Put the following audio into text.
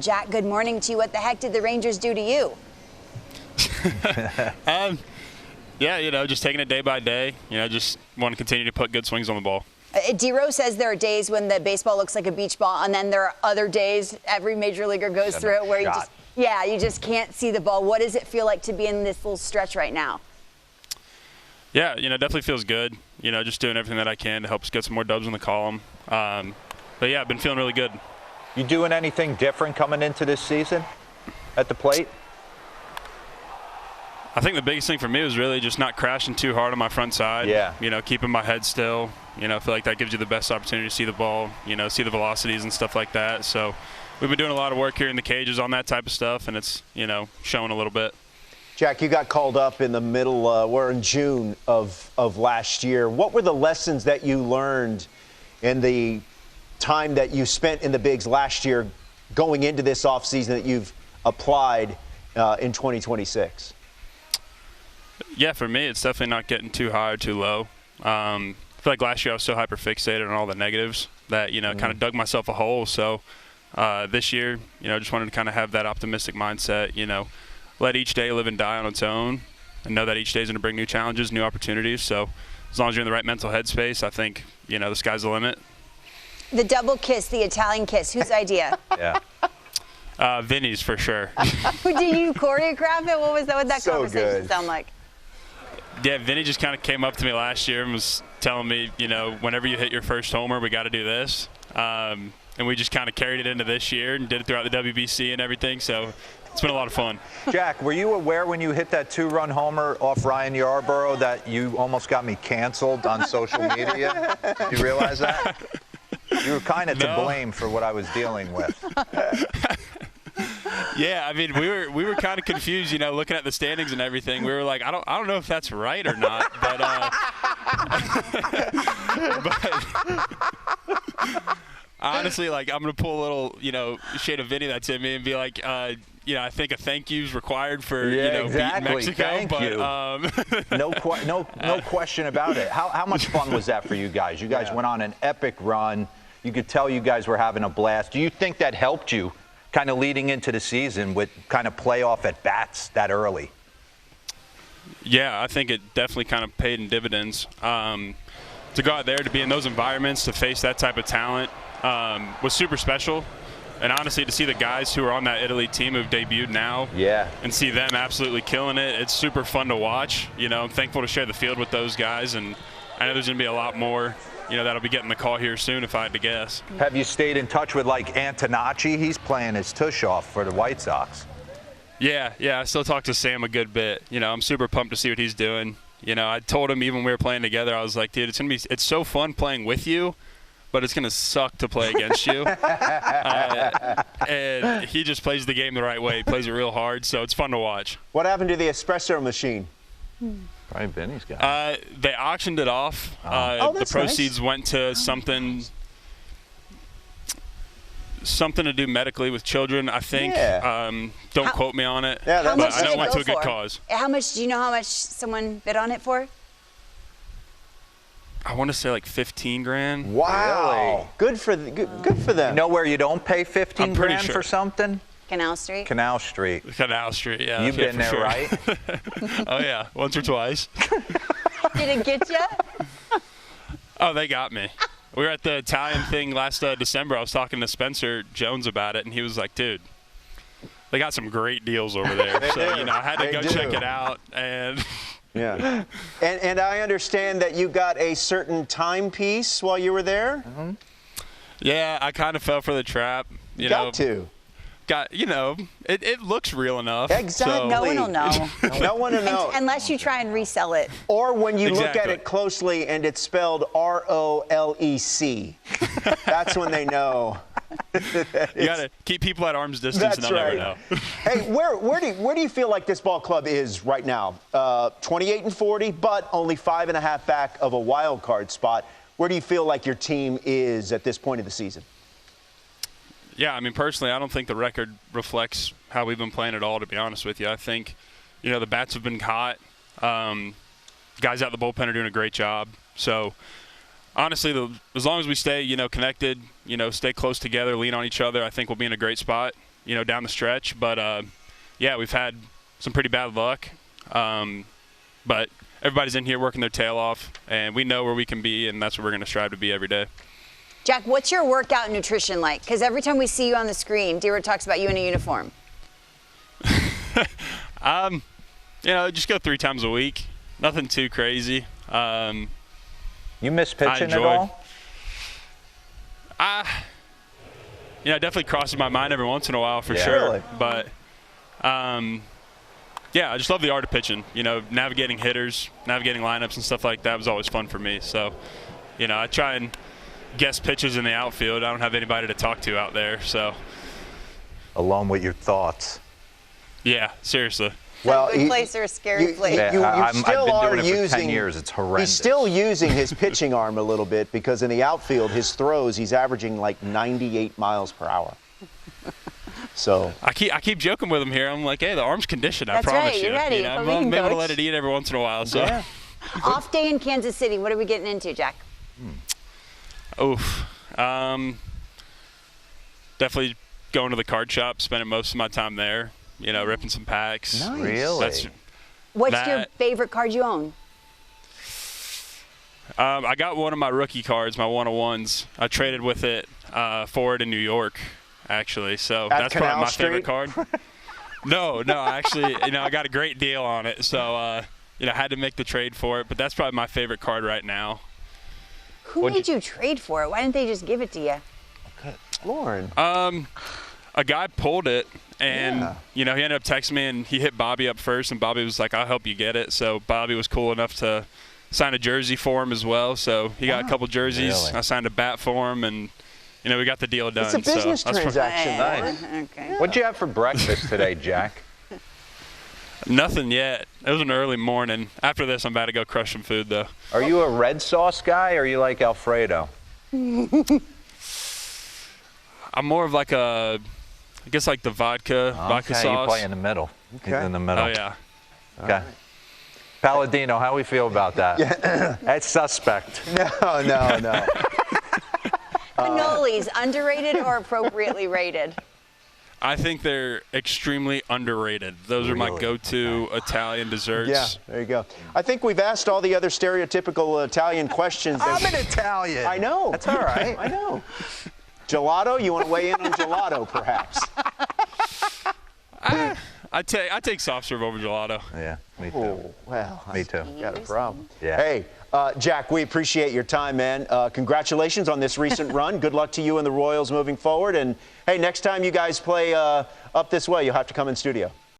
Jack, good morning to you. What the heck did the Rangers do to you? Yeah, just taking it day by day. Just want to continue to put good swings on the ball. D-Rose says there are days when the baseball looks like a beach ball, and then there are other days, every major leaguer goes through it, where you just can't see the ball. What does it feel like to be in this little stretch right now? Yeah, definitely feels good. Just doing everything that I can to help us get some more dubs in the column. But yeah, I've been feeling really good. You doing anything different coming into this season at the plate? I think the biggest thing for me was really just not crashing too hard on my front side. Yeah. Keeping my head still. I feel like that gives you the best opportunity to see the ball, see the velocities and stuff like that. So we've been doing a lot of work here in the cages on that type of stuff, and it's, showing a little bit. Jack, you got called up in the middle, we're in June of last year. What were the lessons that you learned in the time that you spent in the bigs last year going into this offseason that you've applied in 2026? Yeah, for me, it's definitely not getting too high or too low. I feel like last year I was so hyper-fixated on all the negatives that, kind of dug myself a hole. So this year, just wanted to kind of have that optimistic mindset, let each day live and die on its own and know that each day is going to bring new challenges, new opportunities. So as long as you're in the right mental headspace, I think, the sky's the limit. The double kiss, the Italian kiss, whose idea? Yeah. Vinny's for sure. Did you choreograph it? What would that conversation sound like? Yeah, Vinny just kind of came up to me last year and was telling me, whenever you hit your first homer, we got to do this. And we just kind of carried it into this year and did it throughout the WBC and everything. So it's been a lot of fun. Jack, were you aware when you hit that 2-run homer off Ryan Yarborough that you almost got me canceled on social media? You realize that? You were kind of to blame for what I was dealing with. Yeah, I mean, we were kind of confused, looking at the standings and everything. We were like, I don't know if that's right or not, but honestly, like, I'm gonna pull a little, shade of Vinny that's in me and be like, I think a thank you's required for beating Mexico. Thank you. No question about it. How much fun was that for you guys? You guys went on an epic run. You could tell you guys were having a blast. Do you think that helped you kind of leading into the season with kind of playoff at bats that early? Yeah, I think it definitely kind of paid in dividends. To go out there, to be in those environments, to face that type of talent was super special. And honestly, to see the guys who are on that Italy team who've debuted now and see them absolutely killing it, it's super fun to watch. I'm thankful to share the field with those guys, and I know there's going to be a lot more that'll be getting the call here soon if I had to guess. Have you stayed in touch with, like, Antonacci? He's playing his tush off for the White Sox. Yeah, I still talk to Sam a good bit. I'm super pumped to see what he's doing. I told him even when we were playing together, I was like, dude, it's so fun playing with you, but it's going to suck to play against you. And he just plays the game the right way. He plays it real hard, so it's fun to watch. What happened to the espresso machine? Probably Benny's got it. They auctioned it off. The proceeds went to something to do medically with children, I think. Don't quote me on it. Yeah, but I know it went to a good cause. How much? Do you know how much someone bid on it for? I want to say like 15 grand. Wow. Really? Good for them. You know where you don't pay 15 grand for something? Canal Street? Canal Street. Canal Street, yeah. You've been there, sure. right? Oh, yeah. Once or twice. Did it get you? Oh, they got me. We were at the Italian thing last December. I was talking to Spencer Jones about it, and he was like, dude, they got some great deals over there. So, I had to go check it out. And yeah. And I understand that you got a certain timepiece while you were there? Mm-hmm. Yeah, I kind of fell for the trap. You got to. It looks real enough. Exactly. So. No one will know. No one will know. Unless you try and resell it. Or when you look at it closely and it's spelled ROLEC. That's when they know. You got to keep people at arm's distance and they'll never know. Hey, where do you feel like this ball club is right now? 28-40, but only 5.5 back of a wild card spot. Where do you feel like your team is at this point of the season? Yeah, I mean, personally, I don't think the record reflects how we've been playing at all, to be honest with you. I think, the bats have been hot. Guys out the bullpen are doing a great job. So, honestly, as long as we stay, connected, stay close together, lean on each other, I think we'll be in a great spot. down the stretch. But, yeah, we've had some pretty bad luck. But everybody's in here working their tail off, and we know where we can be, and that's what we're going to strive to be every day. Jac, what's your workout and nutrition like? Because every time we see you on the screen, D-Word talks about you in a uniform. Just go 3 times a week. Nothing too crazy. You miss pitching at all? It definitely crosses my mind every once in a while for sure. Really? But, yeah, I just love the art of pitching. Navigating hitters, navigating lineups and stuff like that was always fun for me. So, I try and guess pitches in the outfield. I don't have anybody to talk to out there. So, alone with your thoughts. Yeah, seriously. Well, good place or a scary place? I've been doing it for 10 years. It's horrendous. He's still using his pitching arm a little bit because in the outfield, his throws, he's averaging like 98 miles per hour. So I keep joking with him here. I'm like, hey, the arm's conditioned. That's I promise right, you. You're ready. I'm able to let it eat every once in a while. So. Yeah. Off day in Kansas City. What are we getting into, Jac? Oof. Definitely going to the card shop, spending most of my time there. Ripping some packs. Nice. Really? What's your favorite card you own? I got one of my rookie cards, my 101s. I traded with it for it in New York, actually. So that's Canal probably my Street? favorite card. No, actually, I got a great deal on it. So, I had to make the trade for it. But that's probably my favorite card right now. Who made you trade for it? Why didn't they just give it to you? Lauren. A guy pulled it. And, he ended up texting me, and he hit Bobby up first, and Bobby was like, I'll help you get it. So Bobby was cool enough to sign a jersey for him as well. So he got a couple jerseys. Really? I signed a bat for him, and, we got the deal done. It's a business transaction. Nice. Okay. What'd you have for breakfast today, Jac? Nothing yet. It was an early morning. After this, I'm about to go crush some food, though. Are you a red sauce guy, or are you like Alfredo? I'm more of like I guess like the vodka sauce. You play in the middle. Okay. He's in the middle. Oh, yeah. Okay. Palladino, how we feel about that? Yeah. That's suspect. No. Cannolis, underrated or appropriately rated? I think they're extremely underrated. Those are my go-to Italian desserts. Yeah, there you go. I think we've asked all the other stereotypical Italian questions. I'm an Italian. I know. That's all right. I know. Gelato? You want to weigh in on gelato, perhaps? I take soft serve over gelato. Yeah, me too. Oh, well, Me too. got a problem. Yeah. Hey, Jac, we appreciate your time, man. Congratulations on this recent run. Good luck to you and the Royals moving forward. And, hey, next time you guys play up this way, you'll have to come in studio.